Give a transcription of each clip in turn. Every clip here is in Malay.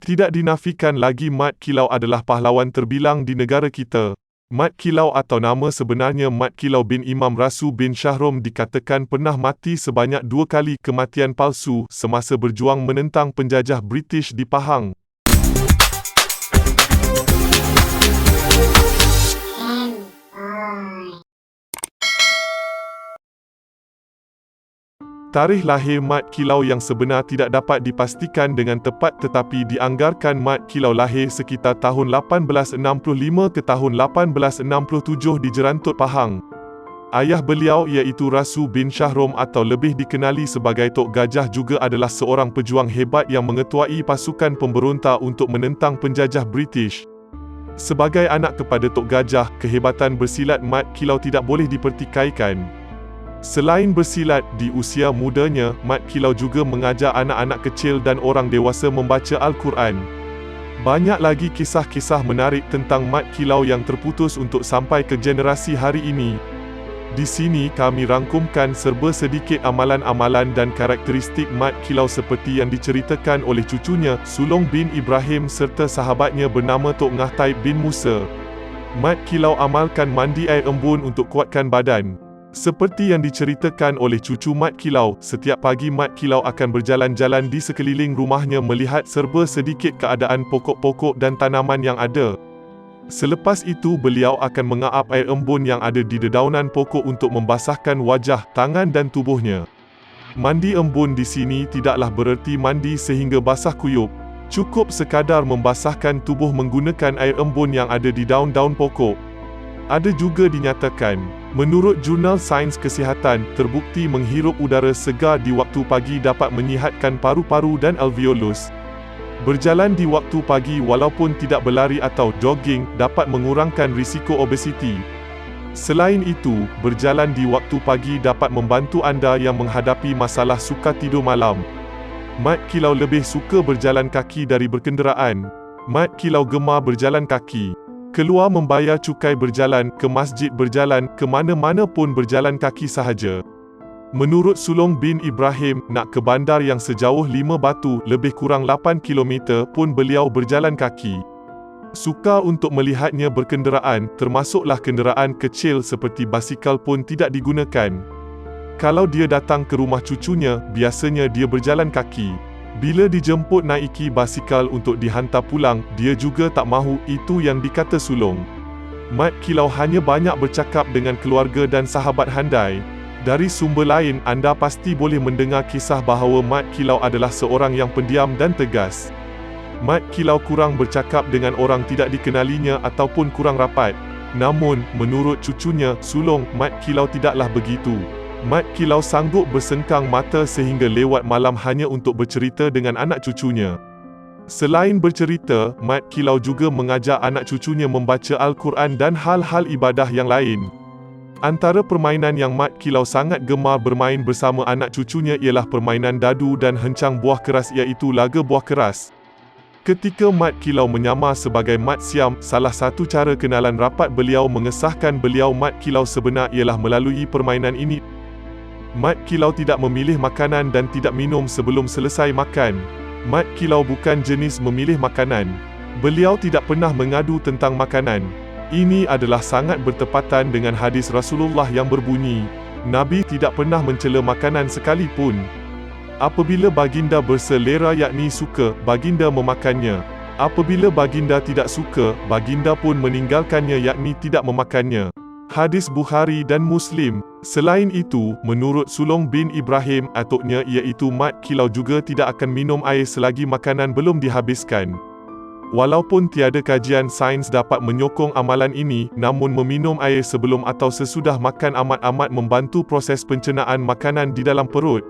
Tidak dinafikan lagi Mat Kilau adalah pahlawan terbilang di negara kita. Mat Kilau atau nama sebenarnya Mat Kilau bin Imam Rasu bin Shahrom dikatakan pernah mati sebanyak 2 kali kematian palsu semasa berjuang menentang penjajah British di Pahang. Tarikh lahir Mat Kilau yang sebenar tidak dapat dipastikan dengan tepat tetapi dianggarkan Mat Kilau lahir sekitar tahun 1865 ke tahun 1867 di Jerantut, Pahang. Ayah beliau iaitu Rasu bin Shahrom atau lebih dikenali sebagai Tok Gajah juga adalah seorang pejuang hebat yang mengetuai pasukan pemberontak untuk menentang penjajah British. Sebagai anak kepada Tok Gajah, kehebatan bersilat Mat Kilau tidak boleh dipertikaikan. Selain bersilat, di usia mudanya, Mat Kilau juga mengajar anak-anak kecil dan orang dewasa membaca Al-Quran. Banyak lagi kisah-kisah menarik tentang Mat Kilau yang terputus untuk sampai ke generasi hari ini. Di sini kami rangkumkan serba sedikit amalan-amalan dan karakteristik Mat Kilau seperti yang diceritakan oleh cucunya, Sulong bin Ibrahim serta sahabatnya bernama Tok Ngah Taib bin Musa. Mat Kilau amalkan mandi air embun untuk kuatkan badan. Seperti yang diceritakan oleh cucu Mat Kilau, setiap pagi Mat Kilau akan berjalan-jalan di sekeliling rumahnya melihat serba sedikit keadaan pokok-pokok dan tanaman yang ada. Selepas itu beliau akan mengaap air embun yang ada di dedaunan pokok untuk membasahkan wajah, tangan dan tubuhnya. Mandi embun di sini tidaklah bererti mandi sehingga basah kuyup. Cukup sekadar membasahkan tubuh menggunakan air embun yang ada di daun-daun pokok. Ada juga dinyatakan, menurut jurnal Sains Kesihatan, terbukti menghirup udara segar di waktu pagi dapat menyihatkan paru-paru dan alveolus. Berjalan di waktu pagi walaupun tidak berlari atau jogging dapat mengurangkan risiko obesiti. Selain itu, berjalan di waktu pagi dapat membantu anda yang menghadapi masalah sukar tidur malam. Mat Kilau lebih suka berjalan kaki dari berkenderaan. Mat Kilau gemar berjalan kaki. Keluar membayar cukai berjalan, ke masjid berjalan, ke mana-mana pun berjalan kaki sahaja. Menurut Sulong bin Ibrahim, nak ke bandar yang sejauh 5 batu, lebih kurang 8 km pun beliau berjalan kaki. Sukar untuk melihatnya berkenderaan, termasuklah kenderaan kecil seperti basikal pun tidak digunakan. Kalau dia datang ke rumah cucunya, biasanya dia berjalan kaki. Bila dijemput naiki basikal untuk dihantar pulang, dia juga tak mahu, itu yang dikata Sulong. Mat Kilau hanya banyak bercakap dengan keluarga dan sahabat handai. Dari sumber lain, anda pasti boleh mendengar kisah bahawa Mat Kilau adalah seorang yang pendiam dan tegas. Mat Kilau kurang bercakap dengan orang tidak dikenalinya ataupun kurang rapat. Namun, menurut cucunya, Sulong, Mat Kilau tidaklah begitu. Mat Kilau sanggup bersengkang mata sehingga lewat malam hanya untuk bercerita dengan anak cucunya. Selain bercerita, Mat Kilau juga mengajar anak cucunya membaca Al-Quran dan hal-hal ibadah yang lain. Antara permainan yang Mat Kilau sangat gemar bermain bersama anak cucunya ialah permainan dadu dan hencang buah keras iaitu laga buah keras. Ketika Mat Kilau menyamar sebagai Mat Siam, salah satu cara kenalan rapat beliau mengesahkan beliau Mat Kilau sebenar ialah melalui permainan ini. Mat Kilau tidak memilih makanan dan tidak minum sebelum selesai makan. Mat Kilau bukan jenis memilih makanan. Beliau tidak pernah mengadu tentang makanan. Ini adalah sangat bertepatan dengan hadis Rasulullah yang berbunyi, Nabi tidak pernah mencela makanan sekalipun. Apabila baginda berselera yakni suka, baginda memakannya. Apabila baginda tidak suka, baginda pun meninggalkannya yakni tidak memakannya. Hadis Bukhari dan Muslim. Selain itu, menurut Sulong bin Ibrahim, atuknya iaitu Mat Kilau juga tidak akan minum air selagi makanan belum dihabiskan. Walaupun tiada kajian sains dapat menyokong amalan ini, namun meminum air sebelum atau sesudah makan amat-amat membantu proses pencernaan makanan di dalam perut.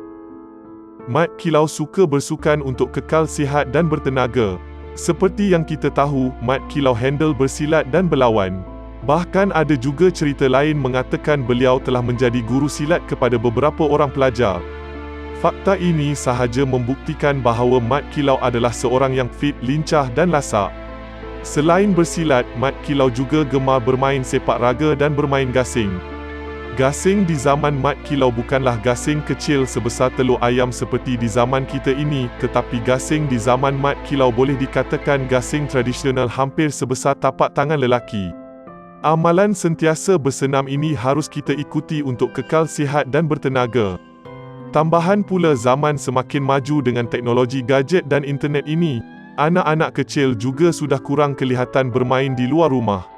Mat Kilau suka bersukan untuk kekal sihat dan bertenaga. Seperti yang kita tahu, Mat Kilau handle bersilat dan berlawan. Bahkan ada juga cerita lain mengatakan beliau telah menjadi guru silat kepada beberapa orang pelajar. Fakta ini sahaja membuktikan bahawa Mat Kilau adalah seorang yang fit, lincah dan lasak. Selain bersilat, Mat Kilau juga gemar bermain sepak raga dan bermain gasing. Gasing di zaman Mat Kilau bukanlah gasing kecil sebesar telur ayam seperti di zaman kita ini, tetapi gasing di zaman Mat Kilau boleh dikatakan gasing tradisional hampir sebesar tapak tangan lelaki. Amalan sentiasa bersenam ini harus kita ikuti untuk kekal sihat dan bertenaga. Tambahan pula zaman semakin maju dengan teknologi gadget dan internet ini, anak-anak kecil juga sudah kurang kelihatan bermain di luar rumah.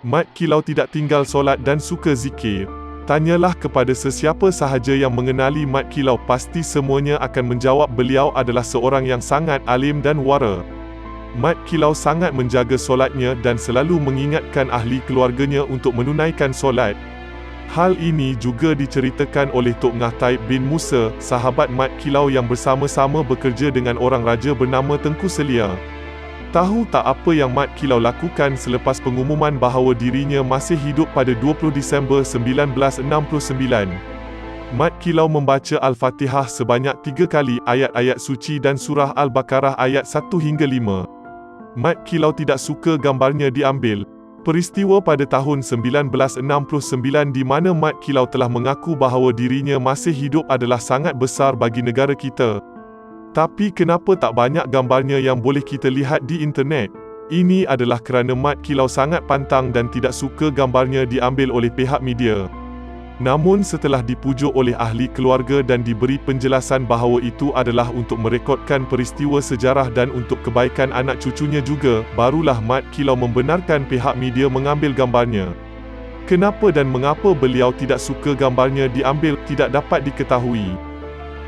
Mat Kilau tidak tinggal solat dan suka zikir. Tanyalah kepada sesiapa sahaja yang mengenali Mat Kilau, pasti semuanya akan menjawab beliau adalah seorang yang sangat alim dan wara. Mat Kilau sangat menjaga solatnya dan selalu mengingatkan ahli keluarganya untuk menunaikan solat. Hal ini juga diceritakan oleh Tok Ngah Taib bin Musa, sahabat Mat Kilau yang bersama-sama bekerja dengan orang raja bernama Tengku Selia. Tahu tak apa yang Mat Kilau lakukan selepas pengumuman bahawa dirinya masih hidup pada 20 Disember 1969? Mat Kilau membaca Al-Fatihah sebanyak 3 kali, ayat-ayat suci dan surah Al-Baqarah ayat 1 hingga 5. Mat Kilau tidak suka gambarnya diambil. Peristiwa pada tahun 1969 di mana Mat Kilau telah mengaku bahawa dirinya masih hidup adalah sangat besar bagi negara kita. Tapi kenapa tak banyak gambarnya yang boleh kita lihat di internet? Ini adalah kerana Mat Kilau sangat pantang dan tidak suka gambarnya diambil oleh pihak media. Namun setelah dipujuk oleh ahli keluarga dan diberi penjelasan bahawa itu adalah untuk merekodkan peristiwa sejarah dan untuk kebaikan anak cucunya juga, barulah Mat Kilau membenarkan pihak media mengambil gambarnya. Kenapa dan mengapa beliau tidak suka gambarnya diambil tidak dapat diketahui.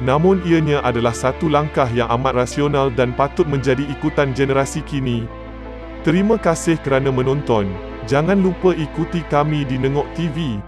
Namun ianya adalah satu langkah yang amat rasional dan patut menjadi ikutan generasi kini. Terima kasih kerana menonton. Jangan lupa ikuti kami di Nengok TV.